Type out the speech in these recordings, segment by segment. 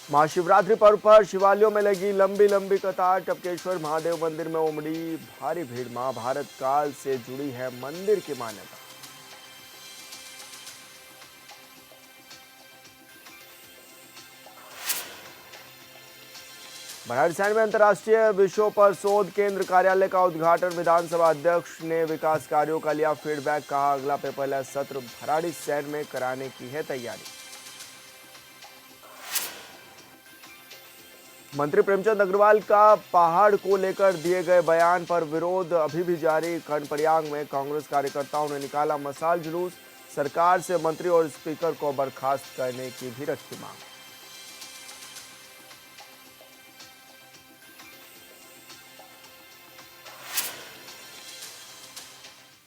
महाशिवरात्रि पर्व पर शिवालयों में लगी लंबी लंबी कतार। टपकेश्वर महादेव मंदिर में उमड़ी भारी भीड़। महाभारत काल से जुड़ी है मंदिर की मान्यता। भराड़ीसैंण में अंतर्राष्ट्रीय विषयों पर शोध केंद्र कार्यालय का उद्घाटन। विधानसभा अध्यक्ष ने विकास कार्यों का लिया फीडबैक। कहा अगला पेपरलेस सत्र भराड़ीसैंण में कराने की है तैयारी। मंत्री प्रेमचंद अग्रवाल का पहाड़ को लेकर दिए गए बयान पर विरोध अभी भी जारी। कर्णप्रयाग में कांग्रेस कार्यकर्ताओं ने निकाला मशाल जुलूस। सरकार से मंत्री और स्पीकर को बर्खास्त करने की भी रखी मांग।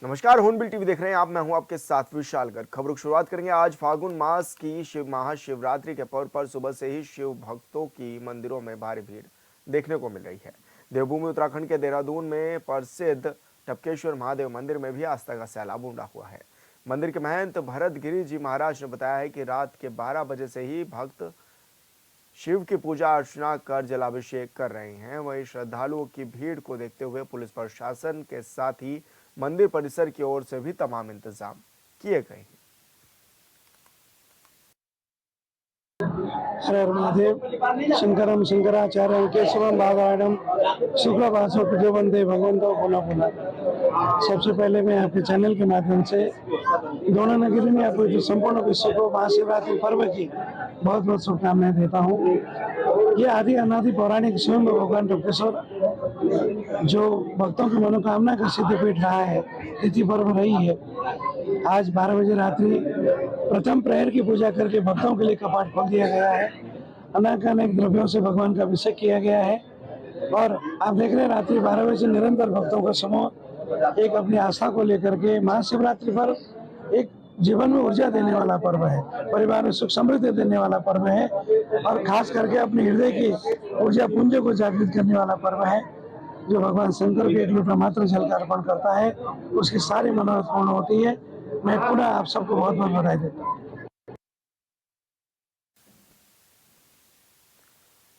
नमस्कार, हॉर्नबिल टीवी देख रहे हैं आप। मैं हूं आपके साथ विशाल गर्ग। खबरों की शुरुआत करेंगे। आज फागुन मास की महाशिवरात्रि के पर्व पर सुबह से ही शिव भक्तों की मंदिरों में भारी भीड़ देखने को मिल रही है। देवभूमि उत्तराखंड के देहरादून में प्रसिद्ध टपकेश्वर महादेव मंदिर में भी आस्था का सैलाब उमड़ा हुआ है। मंदिर के महंत भरत गिरी जी महाराज ने बताया है कि रात के 12 बजे से ही भक्त शिव की पूजा अर्चना कर जलाभिषेक कर रहे हैं। वहीं श्रद्धालुओं की भीड़ को देखते हुए पुलिस प्रशासन के साथ ही मंदिर परिसर की ओर से भी तमाम इंतजाम किए गए हैं। हर हर महादेव। शंकरम शंकराचार्य केशवम बाधारणम शुक्लवासो प्रजो वंदे भगवंतो पुनः पुनः। सबसे पहले मैं आपके चैनल के माध्यम से दोनों नगरी में आपको जो संपूर्ण विश्व को महाशिवरात्रि पर्व की बहुत बहुत शुभकामनाएं देता हूँ। ये आदि अनादि पौराणिक स्वयं भगवान टपकेश्वर जो भक्तों की मनोकामना का सिद्धपीठ रहा है, तिथि पर्व रही है। आज 12 बजे रात्रि प्रथम प्रहर की पूजा करके भक्तों के लिए कपाट खोल दिया गया है। अनेक द्रव्यों से भगवान का अभिषेक किया गया है और आप देख रहे हैं रात्रि 12 बजे निरंतर भक्तों का समूह एक अपनी आस्था को लेकर के महाशिवरात्रि पर एक जीवन में ऊर्जा देने वाला पर्व है, परिवार में सुख समृद्धि देने वाला पर्व है और खास करके अपने हृदय की ऊर्जा पुंज को जागृत करने वाला पर्व है। जो भगवान शंकर के एक लोटा मात्र जल का अर्पण करता है उसकी सारी मनोरथ पूर्ण होती है। मैं पुनः आप सबको बहुत बहुत बधाई देता हूँ।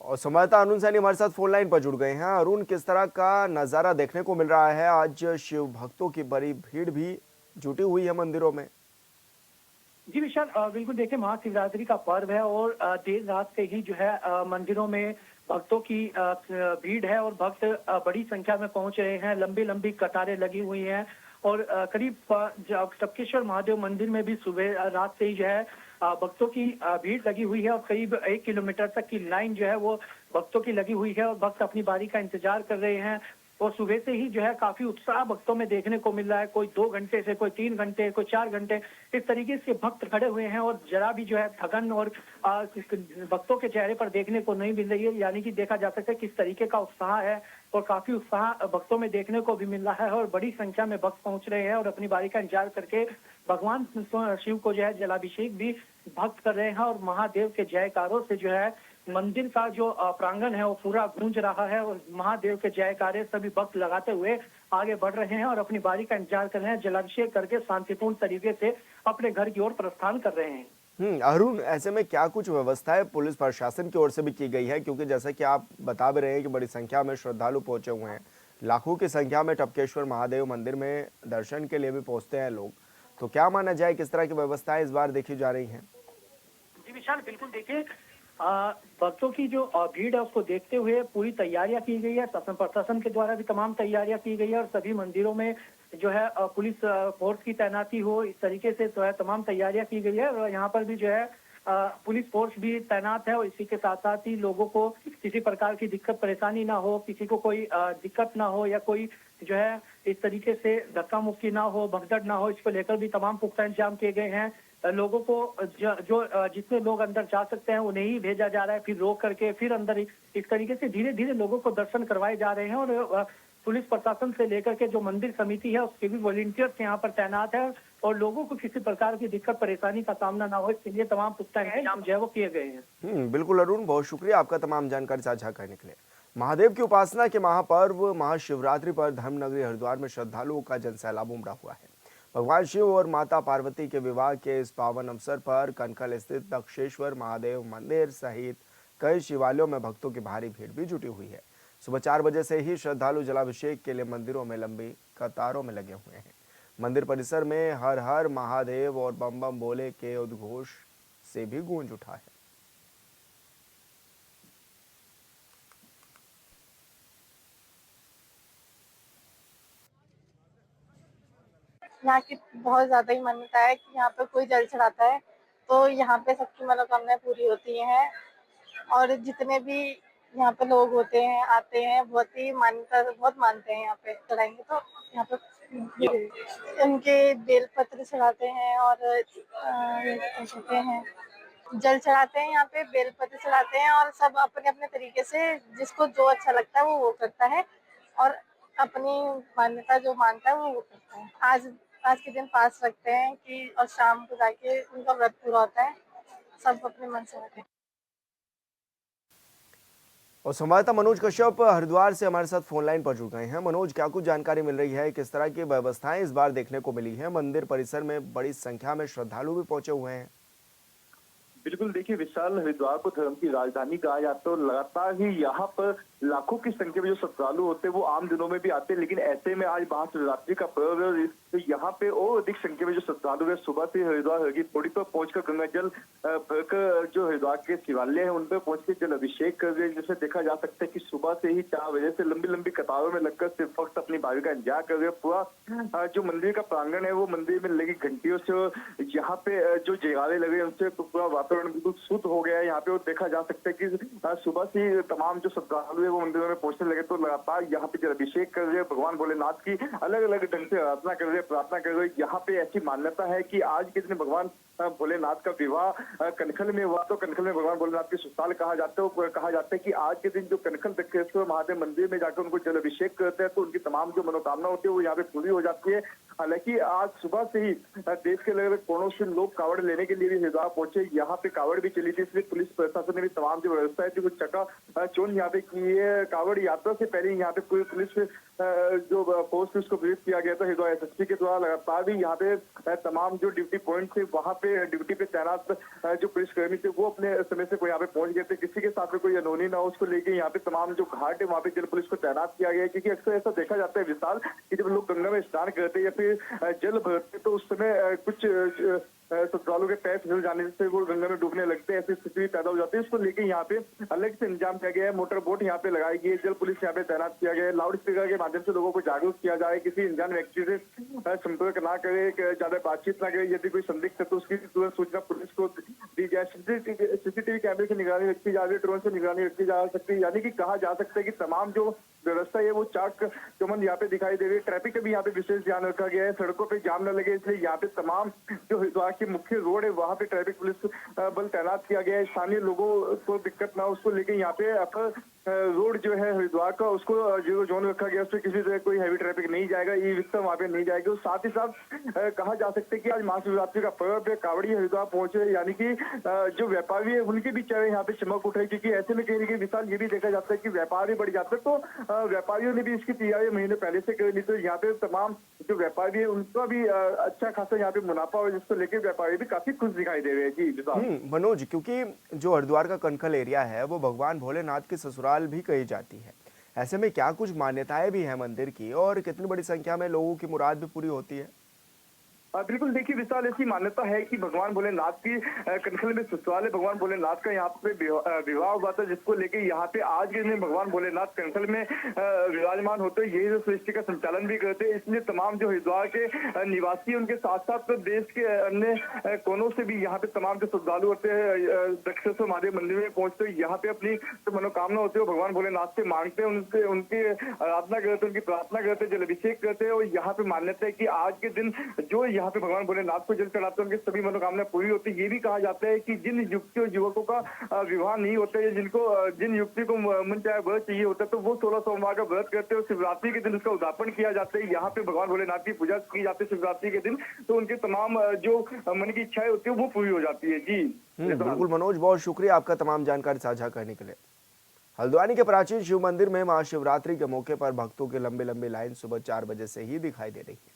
और संवाददाता अरुण सैनी हमारे साथ फोन लाइन पर जुड़ गए हैं। अरुण, किस तरह का नजारा देखने को मिल रहा है? आज शिव भक्तों की बड़ी भीड़ भी जुटी हुई है मंदिरों में। जी विशाल, बिल्कुल देखिए, महाशिवरात्रि का पर्व है और देर रात से ही जो है मंदिरों में भक्तों की भीड़ है और भक्त बड़ी संख्या में पहुंच रहे हैं। लंबी लंबी कतारें लगी हुई हैं और करीब टपकेश्वर महादेव मंदिर में भी सुबह रात से ही जो है भक्तों की भीड़ लगी हुई है और करीब 1 किलोमीटर तक की लाइन जो है वो भक्तों की लगी हुई है और भक्त अपनी बारी का इंतजार कर रहे हैं। और सुबह से ही जो है काफी उत्साह भक्तों में देखने को मिल रहा है। कोई 2 घंटे से, कोई 3 घंटे, कोई 4 घंटे, इस तरीके से भक्त खड़े हुए हैं और जरा भी जो है थकन और भक्तों के चेहरे पर देखने को नहीं मिल रही है। यानी कि देखा जा सकता है किस तरीके का उत्साह है और काफी उत्साह भक्तों में देखने को भी मिल रहा है और बड़ी संख्या में भक्त पहुंच रहे हैं और अपनी बारी का इंतजार करके भगवान शिव को जो है जलाभिषेक भी भक्त कर रहे हैं और महादेव के जयकारों से जो है मंदिर का जो प्रांगण है वो पूरा गूंज रहा है और महादेव के जयकारे सभी भक्त लगाते हुए आगे बढ़ रहे हैं और अपनी बारी का इंतजार कर रहे हैं। जलाभिषेक करके शांतिपूर्ण तरीके से अपने घर की ओर प्रस्थान कर रहे हैं। अरुण, ऐसे में क्या कुछ व्यवस्थाएं पुलिस प्रशासन की ओर से भी की गई है? क्योंकि जैसा कि आप बता भी रहे हैं कि बड़ी संख्या में श्रद्धालु पहुंचे हुए हैं, लाखों की संख्या में टपकेश्वर महादेव मंदिर में दर्शन के लिए भी पहुंचते हैं लोग, तो क्या माना जाए किस तरह की व्यवस्थाएं इस बार देखी जा रही हैं? जी विशाल, बिल्कुल देखिए, भक्तों की जो भीड़ है उसको देखते हुए पूरी तैयारियां की गई है। शासन प्रशासन के द्वारा भी तमाम तैयारियां की गई है और सभी मंदिरों में जो है पुलिस फोर्स की तैनाती हो, इस तरीके से जो है तमाम तैयारियां की गई है और यहाँ पर भी जो है पुलिस फोर्स भी तैनात है और इसी के साथ साथ ही लोगों को किसी प्रकार की दिक्कत परेशानी ना हो, किसी को कोई दिक्कत ना हो या कोई जो है इस तरीके से धक्का मुक्की ना हो, भगदड़ ना हो, इसको लेकर भी तमाम पुख्ता इंतजाम किए गए हैं। लोगों को जो जितने लोग अंदर जा सकते हैं उन्हें ही भेजा जा रहा है, फिर रोक करके फिर अंदर इस तरीके से धीरे धीरे लोगों को दर्शन करवाए जा रहे हैं और पुलिस प्रशासन से लेकर के जो मंदिर समिति है उसके भी वॉलंटियर्स यहाँ पर तैनात है और लोगों को किसी प्रकार की दिक्कत परेशानी का सामना ना हो, इसके लिए तमाम पुख्ता इंतजाम जो है वो किए गए हैं। बिल्कुल अरुण, बहुत शुक्रिया आपका तमाम जानकारी साझा करने के लिए। महादेव की उपासना के महापर्व महाशिवरात्रि पर धर्मनगरी हरिद्वार में श्रद्धालुओं का जनसैलाब उमड़ा हुआ है। भगवान शिव और माता पार्वती के विवाह के इस पावन अवसर पर कनखल स्थित दक्षेश्वर महादेव मंदिर सहित कई शिवालयों में भक्तों की भारी भीड़ भी जुटी हुई है। सुबह 4 बजे से ही श्रद्धालु जलाभिषेक के लिए मंदिरों में लंबी कतारों में लगे हुए हैं। मंदिर परिसर में हर हर महादेव और बम बम बोले के उद्घोष से भी गूंज उठा है। यहाँ की बहुत ज़्यादा ही मान्यता है कि यहाँ पे कोई जल चढ़ाता है तो यहाँ पे सबकी मनोकामनाएं पूरी होती हैं। और जितने भी यहाँ पे लोग होते हैं आते हैं, बहुत ही मान्यता बहुत मानते हैं। यहाँ पे चढ़ाएंगे तो यहाँ पे उनके बेलपत्र चढ़ाते हैं और क्या कहते हैं, जल चढ़ाते हैं। यहाँ पे बेलपत्र चढ़ाते हैं और सब अपने अपने तरीके से जिसको जो अच्छा लगता है वो करता है और अपनी मान्यता जो मानता है वो करता है। आज के दिन फास्ट रखते हैं कि और शाम को जाके उनका व्रत पूरा होता है। सब अपने मन से रखते हैं। और संवाददाता मनोज कश्यप हरिद्वार से हमारे साथ फोन लाइन पर जुड़ गए हैं। मनोज, क्या कुछ जानकारी मिल रही है? किस तरह की व्यवस्थाएं इस बार देखने को मिली है? मंदिर परिसर में बड़ी संख्या में श्रद्धालु भी पहुंचे हुए हैं। बिल्कुल, देखिए विशाल, हरिद्वार को धर्म की राजधानी कहा जाता है और लगातार ही यहाँ पर लाखों की संख्या में जो श्रद्धालु होते हैं वो आम दिनों में भी आते हैं, लेकिन ऐसे में आज महाशिवरात्रि का पर्व है तो यहाँ पे और अधिक संख्या में जो श्रद्धालु है सुबह से हरिद्वार हर की पौड़ी पर पहुंचकर गंगा जल भरकर जो हरिद्वार के शिवालय है उन पर पहुंच के जल अभिषेक कर रहे हैं। जिससे देखा जा सकता है कि सुबह से ही 4 बजे से लंबी लंबी कतारों में लगकर सिर्फ वक्त अपनी बारी का इंतजार कर रहे हैं। पूरा जो मंदिर का प्रांगण है वो मंदिर में लगी घंटियों से यहाँ पे जो जयकारे लगे उनसे पूरा वातावरण बिल्कुल शुद्ध हो गया है। यहाँ पे वो देखा जा सकता है कि सुबह से तमाम जो श्रद्धालु है वो मंदिरों में पहुंचने लगे तो लगातार यहाँ पे जल अभिषेक कर रहे हैं, भगवान भोलेनाथ की अलग अलग ढंग से आराधना कर रहे हैं, प्रार्थना कर रहे हैं। यहाँ पे ऐसी मान्यता है कि आज के दिन भगवान भोलेनाथ का विवाह कनखल में हुआ तो कनखल में भगवान भोलेनाथ के ससुराल कहा जाता है। कहा जाता है कि आज के दिन जो कनखल दक्षेश्वर महादेव मंदिर में जाकर उनको जल अभिषेक करते हैं तो उनकी तमाम जो मनोकामना होती है वो यहाँ पे पूरी हो जाती है। हालांकि आज सुबह से ही देश के अलग अलग कोनों से लोग कावड़ लेने के लिए भी हरिद्वार पहुंचे। यहाँ पे कावड़ भी चली थी, इसलिए पुलिस प्रशासन ने भी तमाम जो व्यवस्था है थी वो चका चौंध यहाँ पे की है। कावड़ यात्रा से पहले यहाँ पे पूरी पुलिस जो फोर्स उसको ब्रीफ किया गया था हरिद्वार एसएसपी के द्वारा। लगातार भी यहाँ पे तमाम जो ड्यूटी पॉइंट थे वहाँ पे ड्यूटी पे तैनात जो पुलिसकर्मी थे वो अपने समय से यहाँ पे पहुंच गए थे। किसी के साथ में कोई अनहोनी ना हो उसको लेके यहाँ पे तमाम जो घाट है वहाँ पे जल पुलिस को तैनात किया गया है। क्योंकि अक्सर ऐसा देखा जाता है विशाल कि जब लोग गंगा में स्नान करते हैं या फिर जल भरते तो उस समय कुछ श्रद्धालुओं के पैर फिसल जाने से वो गंगा में डूबने लगते हैं, ऐसी स्थिति पैदा हो जाती है। इसको लेके यहाँ पे अलग से इंतजाम किया गया है। मोटर बोट यहाँ पे लगाई गई है, जल पुलिस यहाँ पे तैनात किया गया है। लाउड स्पीकर के माध्यम से लोगों को जागरूक किया जाए, किसी अनजान व्यक्ति से संपर्क ना करे, ज्यादा बातचीत ना करे। यदि कोई संदिग्ध है तो उसकी तुरंत सूचना पुलिस को दी जाए। सीसीटीवी कैमरे से निगरानी रखी जा रही है, ड्रोन से निगरानी रखी जा सकती है। यानी कि कहा जा सकता है कि तमाम जो व्यवस्था है वो चाक चौबंद यहाँ पे दिखाई दे रही है। ट्रैफिक का भी यहाँ पे विशेष ध्यान रखा गया है, सड़कों पे जाम न लगे इसलिए यहाँ पे तमाम जो हरिद्वार की मुख्य रोड है वहाँ पे ट्रैफिक पुलिस बल तैनात किया गया है। स्थानीय लोगों को दिक्कत ना हो उसको लेके यहाँ पे अपर रोड जो है हरिद्वार का उसको जीरो जोन रखा गया, उससे किसी तरह कोई हैवी ट्रैफिक नहीं जाएगा, ई रिक्शा वहाँ पे नहीं जाएगी। और साथ ही साथ कहा जा सकता है कि आज महाशिवरात्रि का पर्व है, कावड़ी हरिद्वार पहुंचे, यानी कि जो व्यापारी है उनके भी चेहरे यहाँ पे चमक उठे। क्योंकि ऐसे में कहीं ना कहीं विशाल ये भी देखा जाता है कि व्यापार भी बढ़ जाता है तो व्यापारियों ने भी इसकी तैयारी महीने पहले से कर ली। तो यहाँ पे तमाम जो व्यापारी है उनका भी अच्छा खासा यहाँ पे मुनाफा हो, जिसको लेकर व्यापारी भी काफी खुश दिखाई दे रहे हैं। जी मनोज, क्योंकि जो हरिद्वार का कनखल एरिया है वो भगवान भोलेनाथ की ससुराल भी कही जाती है, ऐसे में क्या कुछ मान्यताएं भी हैं मंदिर की और कितनी बड़ी संख्या में लोगों की मुराद भी पूरी होती है? बिल्कुल, देखिए विशाल, ऐसी मान्यता है कि भगवान भोलेनाथ की कनखल में ससुराल है। भगवान भोलेनाथ का यहाँ पे विवाह हुआ था, जिसको लेके यहाँ पे आज के दिन भगवान भोलेनाथ कनखल में विराजमान होते हैं। यही जो सृष्टि का संचालन भी करते हैं, इसलिए तमाम जो हरिद्वार के निवासी उनके साथ साथ देश के अन्य कोनों से भी यहाँ पे तमाम जो श्रद्धालु होते हैं दक्षेश्वर महादेव मंदिर में पहुंचते हैं। यहाँ पे अपनी जो मनोकामना होती है भगवान भोलेनाथ से मांगते हैं, उनकी आराधना करते हैं, उनकी प्रार्थना करते हैं, जल अभिषेक करते हैं। और यहाँ पे मान्यता है कि आज के दिन जो यहाँ पे भगवान भोलेनाथ को जल चढ़ाते हैं उनकी सभी मनोकामना पूरी होती है। ये भी कहा जाता है कि जिन युवती और युवकों का विवाह नहीं होता है, जिन युवती को मन चाहे व्रत चाहिए होता है तो वो 16 सोमवार का व्रत करते हैं और शिवरात्रि के दिन उसका उद्यापन किया जाता है। यहाँ पे भगवान भोलेनाथ की पूजा की जाती है शिवरात्रि के दिन, तो उनके तमाम जो मन की इच्छाएं होती है वो पूरी हो जाती है। जी बिल्कुल मनोज, बहुत शुक्रिया आपका तमाम जानकारी साझा करने के लिए। हल्द्वानी के प्राचीन शिव मंदिर में महाशिवरात्रि के मौके पर भक्तों की लंबी लंबी लाइन सुबह 4 बजे से ही दिखाई दे रही है,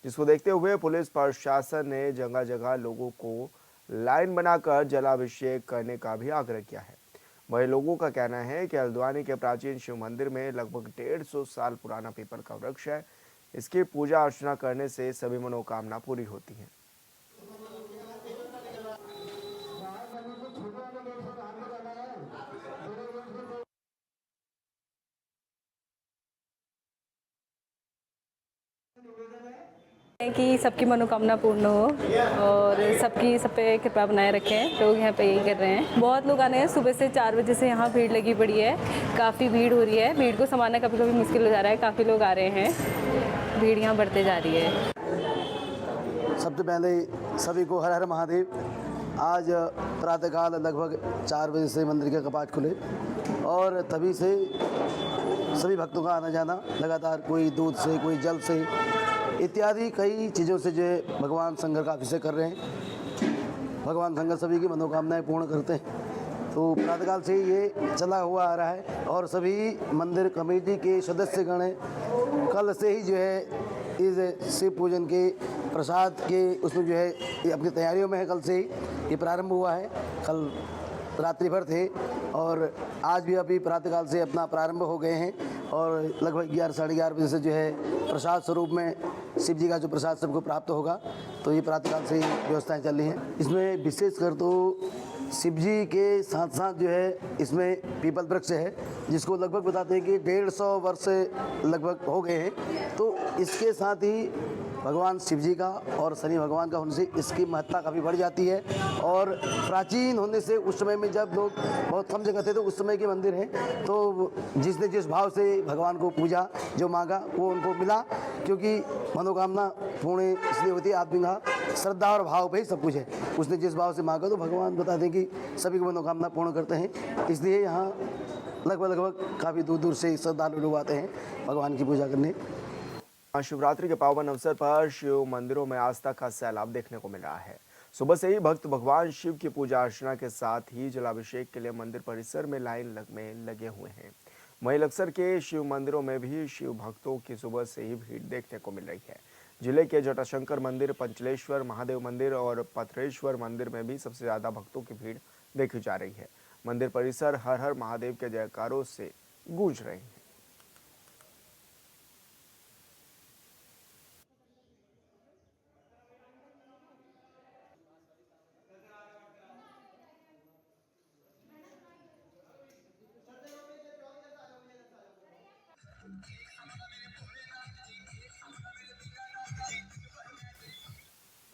जिसको देखते हुए पुलिस प्रशासन ने जगह जगह लोगों को लाइन बनाकर जलाभिषेक करने का भी आग्रह किया है। वही लोगों का कहना है कि हल्द्वानी के प्राचीन शिव मंदिर में लगभग 150 साल पुराना पीपल का वृक्ष है। इसकी पूजा अर्चना करने से सभी मनोकामना पूरी होती है। कि सबकी मनोकामना पूर्ण हो और सबकी सब पे कृपा बनाए रखें। लोग यहाँ पे यही कर रहे हैं। बहुत लोग आने हैं। सुबह से 4 बजे से यहाँ भीड़ लगी पड़ी है। काफ़ी भीड़ हो रही है। भीड़ को संभालना कभी कभी मुश्किल हो जा रहा है। काफ़ी लोग आ रहे हैं। भीड़ यहाँ बढ़ते जा रही है। सबसे पहले सभी को हर हर महादेव। आज प्रातःकाल लगभग 4 बजे से मंदिर के कपाट खुले और तभी से सभी भक्तों का आना जाना लगातार, कोई दूध से, कोई जल से इत्यादि कई चीज़ों से जो है भगवान शंकर का अभिषेक कर रहे हैं। भगवान शंकर सभी की मनोकामनाएं पूर्ण करते हैं। तो प्रातःकाल से ये चला हुआ आ रहा है और सभी मंदिर कमेटी के सदस्यगण कल से ही जो है इस शिव पूजन के प्रसाद के उसमें जो है ये अपनी तैयारियों में है। कल से ही ये प्रारंभ हुआ है। कल रात्रि भर थे और आज भी अभी प्रातःकाल से अपना प्रारंभ हो गए हैं और लगभग 11 साढ़े 11 बजे से जो है प्रसाद स्वरूप में शिव जी का जो प्रसाद सबको प्राप्त होगा। तो ये प्रातःकाल से ही व्यवस्थाएं चल रही हैं। इसमें विशेषकर तो शिव जी के साथ साथ जो है इसमें पीपल वृक्ष है, जिसको लगभग बताते हैं कि 150 वर्ष लगभग हो गए हैं। तो इसके साथ ही भगवान शिव जी का और शनि भगवान का होने से इसकी महत्ता काफ़ी बढ़ जाती है। और प्राचीन होने से उस समय में जब लोग बहुत कम जगह थे तो उस समय के मंदिर हैं, तो जिसने जिस भाव से भगवान को पूजा जो मांगा वो उनको मिला, क्योंकि मनोकामना पूर्ण इसलिए होती है, आदमी का श्रद्धा और भाव पे ही सब कुछ है। उसने जिस भाव से मांगा तो भगवान बता दें कि सभी की मनोकामना पूर्ण करते हैं। इसलिए यहाँ लगभग काफ़ी दूर दूर से श्रद्धालु लोग आते हैं भगवान की पूजा करने। शिवरात्रि के पावन अवसर पर शिव मंदिरों में आस्था का सैलाब देखने को मिल रहा है। सुबह से ही भक्त भगवान शिव की पूजा अर्चना के साथ ही जलाभिषेक के लिए मंदिर परिसर में लाइन में लगे हुए हैं। वहीं लक्सर के शिव मंदिरों में भी शिव भक्तों की सुबह से ही भीड़ देखने को मिल रही है। जिले के जटाशंकर मंदिर, पंचलेश्वर महादेव मंदिर और पथरेश्वर मंदिर में भी सबसे ज्यादा भक्तों की भीड़ देखी जा रही है। मंदिर परिसर हर हर महादेव के जयकारों से गूंज रहे हैं।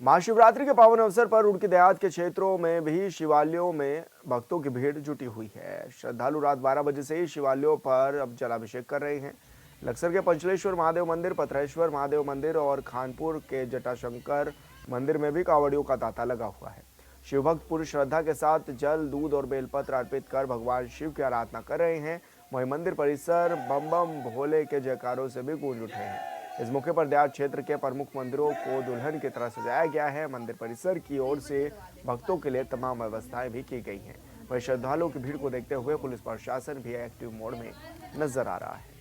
महाशिवरात्रि के पावन अवसर पर उनके देहात के क्षेत्रों में भी शिवालयों में भक्तों की भीड़ जुटी हुई है। श्रद्धालु रात 12 बजे से ही शिवालयों पर अब जलाभिषेक कर रहे हैं। लक्सर के पंचलेश्वर महादेव मंदिर, पथरेश्वर महादेव मंदिर और खानपुर के जटाशंकर मंदिर में भी कांवड़ियों का तांता लगा हुआ है। शिवभक्त पूरी श्रद्धा के साथ जल, दूध और बेलपत्र अर्पित कर भगवान शिव की आराधना कर रहे हैं। वहीं मंदिर परिसर बम बम भोले के जयकारों से भी गूंज उठे हैं। इस मौके पर देहात क्षेत्र के प्रमुख मंदिरों को दुल्हन की तरह सजाया गया है। मंदिर परिसर की ओर से भक्तों के लिए तमाम व्यवस्थाएं भी की गई हैं। वहीं श्रद्धालुओं की भीड़ को देखते हुए पुलिस प्रशासन भी एक्टिव मोड में नजर आ रहा है।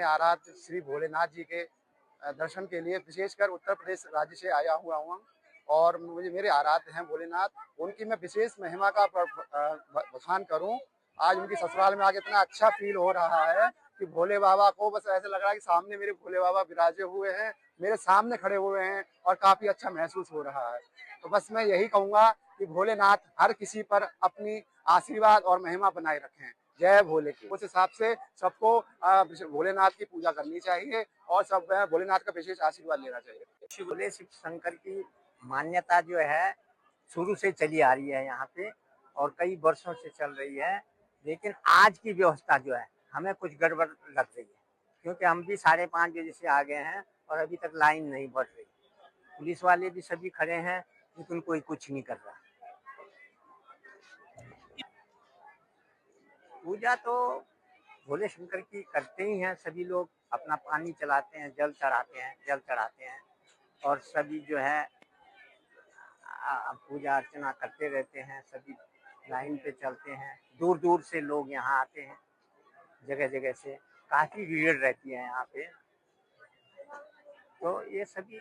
आराध्य श्री भोलेनाथ जी के दर्शन के लिए विशेषकर उत्तर प्रदेश राज्य से आया हुआ हूँ और मुझे मेरे आराध्य हैं भोलेनाथ, उनकी मैं विशेष महिमा का बखान करूं। आज उनकी ससुराल में आके इतना अच्छा फील हो रहा है कि भोले बाबा को बस ऐसे लग रहा है कि सामने मेरे भोले बाबा विराजे हुए हैं, मेरे सामने खड़े हुए हैं और काफी अच्छा महसूस हो रहा है। तो बस मैं यही कहूंगा कि भोलेनाथ हर किसी पर अपनी आशीर्वाद और महिमा बनाए रखें। जय भोले की। उस हिसाब से सबको भोलेनाथ की पूजा करनी चाहिए और सब भोलेनाथ का विशेष आशीर्वाद लेना चाहिए। भोले शिव शंकर की मान्यता जो है शुरू से चली आ रही है यहाँ पे और कई वर्षों से चल रही है, लेकिन आज की व्यवस्था जो है हमें कुछ गड़बड़ लग रही है, क्योंकि हम भी 5:30 बजे से आ गए हैं और अभी तक लाइन नहीं बढ़ रही। पुलिस वाले भी सभी खड़े हैं लेकिन कोई कुछ नहीं कर रहा। पूजा तो भोले शंकर की करते ही हैं सभी लोग, अपना पानी चलाते हैं, जल चढ़ाते हैं और सभी जो है पूजा अर्चना करते रहते हैं। सभी लाइन पे चलते हैं, दूर दूर से लोग यहाँ आते हैं, जगह जगह से काफी भीड़ रहती है यहाँ पे। तो ये सभी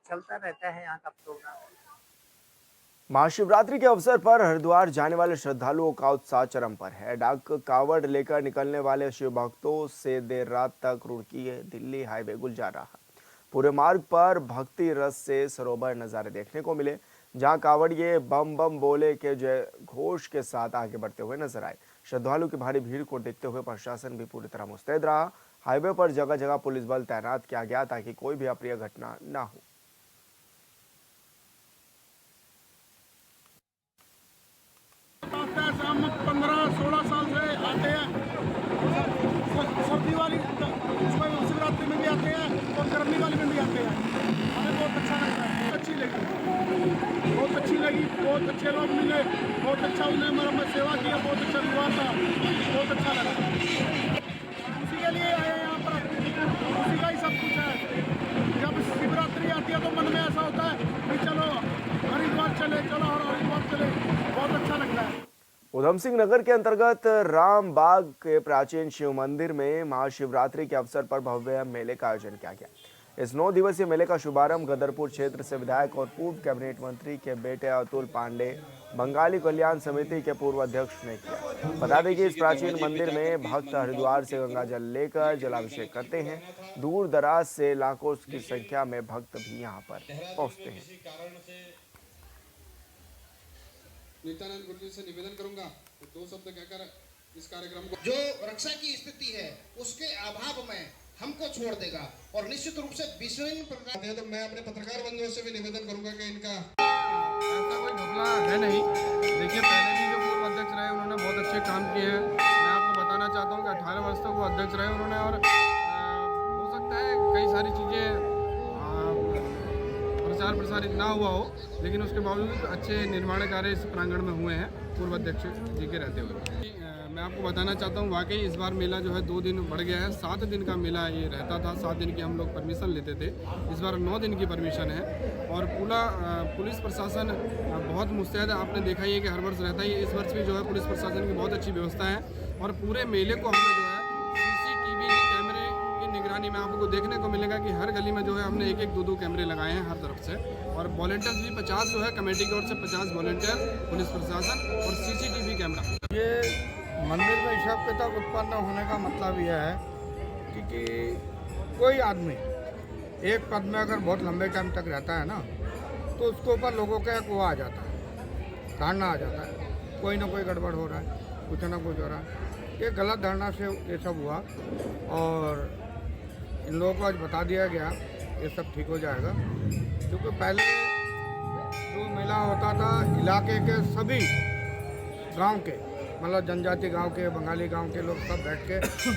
चलता रहता है यहाँ का प्रोग्राम। महाशिवरात्रि के अवसर पर हरिद्वार जाने वाले श्रद्धालुओं का उत्साह चरम पर है। डाक कावड़ लेकर निकलने वाले शिव भक्तों से देर रात तक रुड़की दिल्ली हाईवे गुलजार रहा। पूरे मार्ग पर भक्ति रस से सरोवर नजारे देखने को मिले, जहां कावड़िए बम बम बोले के जय घोष के साथ आगे बढ़ते हुए नजर आए। श्रद्धालुओं की भारी भीड़ को देखते हुए प्रशासन भी पूरी तरह मुस्तैद रहा। हाईवे पर जगह जगह पुलिस बल तैनात किया गया ताकि कोई भी अप्रिय घटना न हो। हम 15-16 साल से आते हैं, सर्दी वाली शिवरात्रि में भी आते हैं और गर्मी वाली में भी आते हैं। हमें बहुत अच्छा लगता है, बहुत अच्छी लगी, बहुत अच्छे लोग मिले, बहुत अच्छा उन्होंने हमें सेवा किया, बहुत अच्छा हुआ था, बहुत अच्छा लगा। उसी के लिए आए यहाँ पर, उसी का ही सब कुछ है। जब शिवरात्रि आती है तो मन में ऐसा होता है कि चलो हरिद्वार चले, चलो हरिद्वार चले, बहुत अच्छा लगता है। उधम सिंह नगर के अंतर्गत रामबाग के प्राचीन शिव मंदिर में महाशिवरात्रि के अवसर पर भव्य मेले का आयोजन किया गया। इस 9 दिवसीय मेले का शुभारंभ गदरपुर क्षेत्र से विधायक और पूर्व कैबिनेट मंत्री के बेटे अतुल पांडे बंगाली कल्याण समिति के पूर्व अध्यक्ष ने किया। बता दें कि इस प्राचीन मंदिर में भक्त हरिद्वार से गंगा जल लेकर जलाभिषेक करते हैं। दूर दराज से लाखों की संख्या में भक्त भी यहाँ पर पहुँचते हैं। नित्यानंद गुरुजी से निवेदन करूंगा तो 2 शब्द कहकर इस कार्यक्रम को, जो रक्षा की स्थिति है उसके अभाव में हमको छोड़ देगा और निश्चित रूप से विभिन्न प्रकार है। तो मैं अपने पत्रकार बंधुओं से भी निवेदन करूंगा कि इनका ऐसा कोई घपला है नहीं। देखिए, पहले भी जो पूर्व अध्यक्ष रहे उन्होंने बहुत अच्छे काम किए हैं। मैं आपको बताना चाहता हूँ कि 18 वर्ष तक वो अध्यक्ष रहे उन्होंने, और हो सकता है कई सारी चीज़ें प्रचार प्रसारित ना हुआ हो, लेकिन उसके बावजूद अच्छे निर्माण कार्य इस प्रांगण में हुए हैं पूर्व अध्यक्ष जी के रहते हुए। मैं आपको बताना चाहता हूँ, वाकई इस बार मेला जो है 2 दिन बढ़ गया है। 7 दिन का मेला ये रहता था, 7 दिन की हम लोग परमिशन लेते थे, इस बार 9 दिन की परमिशन है। और पूरा पुलिस प्रशासन बहुत मुस्तैद है। आपने देखा ही है कि हर वर्ष रहता ही है, इस वर्ष भी जो है पुलिस प्रशासन की बहुत अच्छी व्यवस्था है। और पूरे मेले को हमने जो है CCTV के कैमरे की निगरानी में आपको देखने को मिलेगा कि हर गली में जो है हमने 1-1, 2-2 कैमरे लगाए हैं हर तरफ से। और वॉलंटियर्स भी 50 जो है कमेटी की ओर से 50 वॉलंटियर, पुलिस प्रशासन और CCTV कैमरा। ये मंदिर में हिसाब किताब उत्पन्न होने का मतलब यह है कि कोई आदमी एक पद में अगर बहुत लंबे टाइम तक रहता है ना, तो उसके ऊपर लोगों का एक वो आ जाता है, धारणा आ जाता है, कोई ना कोई गड़बड़ हो रहा है, कुछ ना कुछ हो रहा है। ये गलत धारणा से ये सब हुआ और इन लोगों को आज बता दिया गया ये सब ठीक हो जाएगा। क्योंकि पहले जो मेला होता था इलाके के सभी गांव के, मतलब जनजाति गांव के, बंगाली गांव के लोग सब बैठ के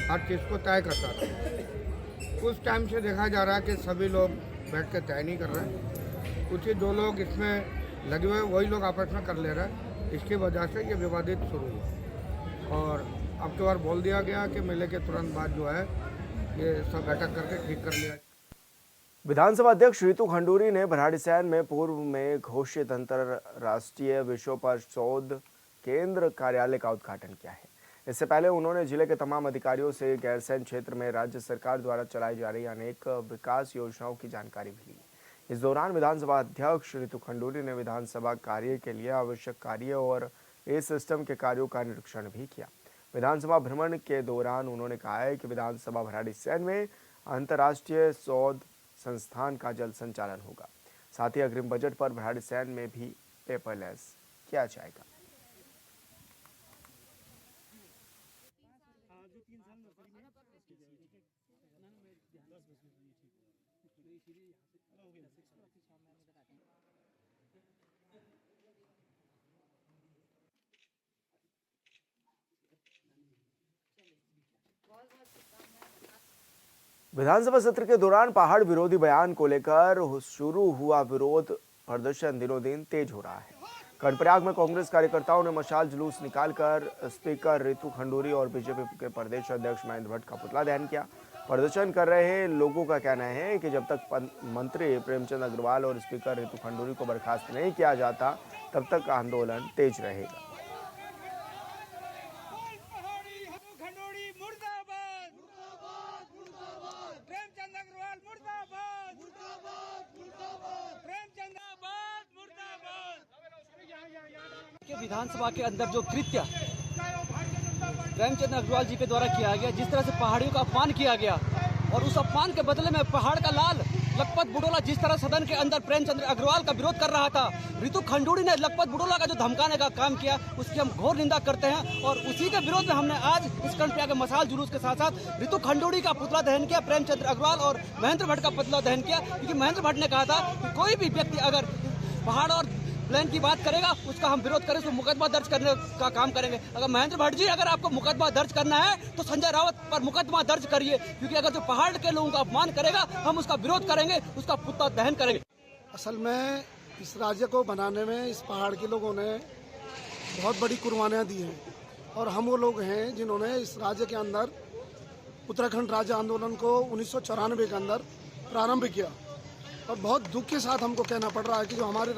हर चीज़ को तय करता था। उस टाइम से देखा जा रहा है कि सभी लोग बैठ के तय नहीं कर रहे हैं। कुछ ही 2 लोग इसमें लगे हुए वही लोग आपस में कर ले रहे हैं। इसकी वजह से ये विवादित शुरू हुआ और अब की बार बोल दिया गया कि मेले के तुरंत बाद जो है ये सब बैठक करके ठीक कर लिया। विधानसभा अध्यक्ष रितु खंडूरी ने भराड़ीसैंण में पूर्व में घोषित अंतरराष्ट्रीय विश्व परिशोध केंद्र कार्यालय का उद्घाटन किया है। इससे पहले उन्होंने जिले के तमाम अधिकारियों से गैरसैंण क्षेत्र में राज्य सरकार द्वारा चलाई जा रही अनेक विकास योजनाओं की जानकारी भी ली। इस दौरान विधानसभा अध्यक्ष रितु खंडूरी ने विधानसभा कार्य के लिए आवश्यक कार्य और इस सिस्टम के कार्यों का निरीक्षण भी किया। विधानसभा भ्रमण के दौरान उन्होंने कहा है कि विधानसभा भराड़ीसैंण में अंतर्राष्ट्रीय शोध संस्थान का जल्द संचालन होगा। साथ ही अग्रिम बजट पर भराड़ीसैंण में भी पेपरलेस किया जाएगा। विधानसभा सत्र के दौरान पहाड़ विरोधी बयान को लेकर शुरू हुआ विरोध प्रदर्शन दिनों दिन तेज हो रहा है। कर्णप्रयाग में कांग्रेस कार्यकर्ताओं ने मशाल जुलूस निकालकर स्पीकर रितु खंडूरी और बीजेपी के प्रदेश अध्यक्ष महेंद्र भट्ट का पुतला दहन किया। प्रदर्शन कर रहे लोगों का कहना है कि जब तक मंत्री प्रेमचंद अग्रवाल और स्पीकर रितु खंडूरी को बर्खास्त नहीं किया जाता तब तक आंदोलन तेज रहेगा। विधानसभा के अंदर जो कृत्य प्रेमचंद अग्रवाल जी के द्वारा किया गया, जिस तरह से पहाड़ियों का अपमान किया गया और उस अपमान के बदले में पहाड़ का लाल लखपत बुडोला जिस तरह सदन के अंदर प्रेमचंद अग्रवाल का विरोध कर रहा था, रितु खंडूड़ी ने लखपत बुडोला का जो धमकाने का काम किया उसकी हम घोर निंदा करते हैं। और उसी के विरोध में हमने आज इस कर्णप्रिया के मशाल जुलूस के साथ साथ रितु खंडूड़ी का पुतला दहन किया, प्रेमचंद अग्रवाल और महेंद्र भट्ट का पुतला दहन किया। क्योंकि महेंद्र भट्ट ने कहा था कि कोई भी व्यक्ति अगर पहाड़ और प्लेन की बात करेगा उसका हम विरोध करें, तो मुकदमा दर्ज करने का काम करेंगे। अगर महेंद्र भट्ट जी अगर आपको मुकदमा दर्ज करना है तो संजय रावत पर मुकदमा दर्ज करिए, क्योंकि अगर जो पहाड़ के लोगों का अपमान करेगा हम उसका विरोध करेंगे, उसका पुतला दहन करेंगे। असल में इस राज्य को बनाने में इस पहाड़ के लोगों ने बहुत बड़ी कुर्बानियाँ दी हैं और हम वो लोग हैं जिन्होंने इस राज्य के अंदर उत्तराखंड राज्य आंदोलन को 1994 के अंदर प्रारंभ किया। और बहुत दुख के साथ हमको कहना पड़ रहा है कि जो हमारे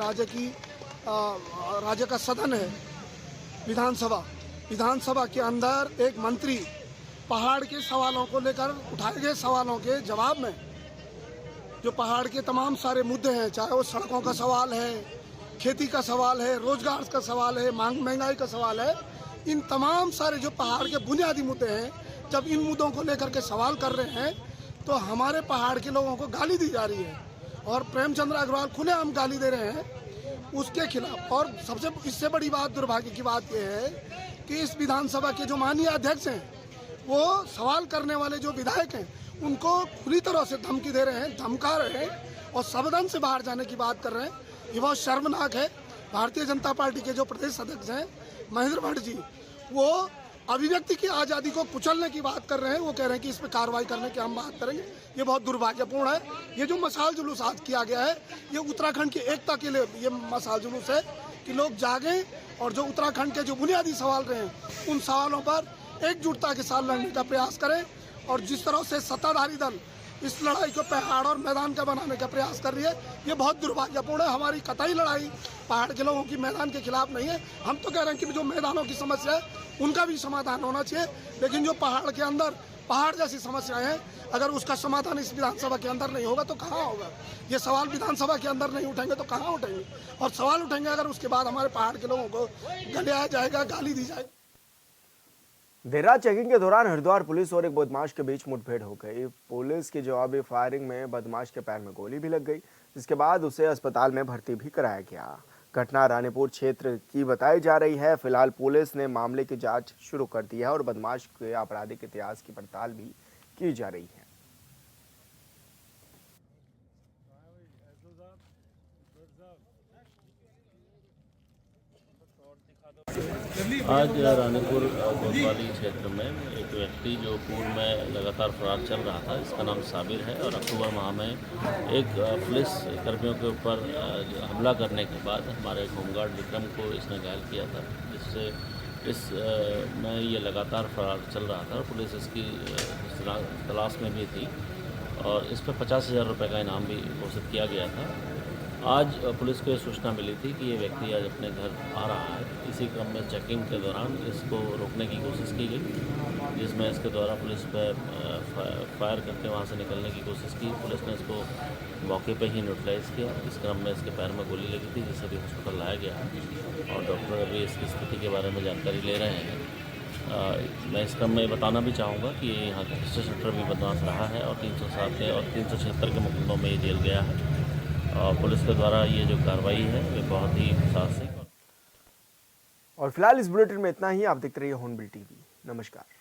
राज्य का सदन है विधानसभा के अंदर एक मंत्री पहाड़ के सवालों को लेकर उठाए गए सवालों के जवाब में जो पहाड़ के तमाम सारे मुद्दे हैं, चाहे वो सड़कों का सवाल है, खेती का सवाल है, रोजगार का सवाल है, महंगाई का सवाल है, इन तमाम सारे जो पहाड़ के बुनियादी मुद्दे हैं, जब इन मुद्दों को लेकर के सवाल कर रहे हैं तो हमारे पहाड़ के लोगों को गाली दी जा रही है और प्रेमचंद अग्रवाल खुलेआम गाली दे रहे हैं उसके खिलाफ। और सबसे इससे बड़ी बात, दुर्भाग्य की बात यह है कि इस विधानसभा के जो माननीय अध्यक्ष हैं वो सवाल करने वाले जो विधायक हैं उनको खुली तरह से धमकी दे रहे हैं, धमका रहे हैं और सदन से बाहर जाने की बात कर रहे हैं। ये बहुत शर्मनाक है। भारतीय जनता पार्टी के जो प्रदेश अध्यक्ष हैं महेंद्र भट्ट जी, वो अभिव्यक्ति की आज़ादी को कुचलने की बात कर रहे हैं। वो कह रहे हैं कि इस पर कार्रवाई करने की हम बात करेंगे। ये बहुत दुर्भाग्यपूर्ण है। ये जो मशाल जुलूस आज किया गया है ये उत्तराखंड की एकता के लिए ये मशाल जुलूस है कि लोग जागें और जो उत्तराखंड के जो बुनियादी सवाल रहे हैं उन सवालों पर एकजुटता के साथ लड़ने का प्रयास करें। और जिस तरह से सत्ताधारी दल इस लड़ाई को पहाड़ और मैदान का बनाने का प्रयास कर रही है ये बहुत दुर्भाग्यपूर्ण है। हमारी कतई लड़ाई पहाड़ के लोगों की मैदान के खिलाफ नहीं है। हम तो कह रहे हैं कि जो मैदानों की समस्या है उनका भी समाधान होना चाहिए, लेकिन जो पहाड़ के अंदर पहाड़ जैसी समस्याएं हैं अगर उसका समाधान इस विधानसभा के अंदर नहीं होगा तो कहाँ होगा। ये सवाल विधानसभा के अंदर नहीं उठेंगे तो कहाँ उठेंगे, और सवाल उठेंगे अगर उसके बाद हमारे पहाड़ के लोगों को गलियाया जाएगा, गाली दी जाएगी। देर रात चेकिंग के दौरान हरिद्वार पुलिस और एक बदमाश के बीच मुठभेड़ हो गई। पुलिस की जवाबी फायरिंग में बदमाश के पैर में गोली भी लग गई, जिसके बाद उसे अस्पताल में भर्ती भी कराया गया। घटना रानीपुर क्षेत्र की बताई जा रही है। फिलहाल पुलिस ने मामले की जांच शुरू कर दी है और बदमाश के आपराधिक इतिहास की पड़ताल भी की जा रही है। आज रानीपुर कोतवाली क्षेत्र में एक व्यक्ति जो पूर्व में लगातार फरार चल रहा था, इसका नाम साबिर है और अक्टूबर माह में एक पुलिस कर्मियों के ऊपर हमला करने के बाद हमारे होमगार्ड विक्रम को इसने घायल किया था, जिससे इस में ये लगातार फरार चल रहा था और पुलिस इसकी तलाश में भी थी और इस पर 50,000 रुपये का इनाम भी घोषित किया गया था। आज पुलिस को ये सूचना मिली थी कि ये व्यक्ति आज अपने घर आ रहा है। इसी क्रम में चेकिंग के दौरान इसको रोकने की कोशिश की गई, जिसमें इसके द्वारा पुलिस पर फायर करके वहाँ से निकलने की कोशिश की। पुलिस ने इसको मौके पे ही न्यूट्रलाइज़ किया। इस क्रम में इसके पैर में गोली लगी थी, जिसे भी हॉस्पिटल लाया गया और डॉक्टर अभी इसकी स्थिति के बारे में जानकारी ले रहे हैं। मैं इस क्रम में बताना भी चाहूँगा कि यहाँ का हिस्ट्री सेक्टर भी बदमाश रहा है और 307 और 376 के मुकदमों में ये जेल गया है और पुलिस के द्वारा ये जो कार्रवाई है वे बहुत ही साहसिक। और फिलहाल इस बुलेटिन में इतना ही। आप देखते रहिए हॉर्नबिल टीवी। नमस्कार।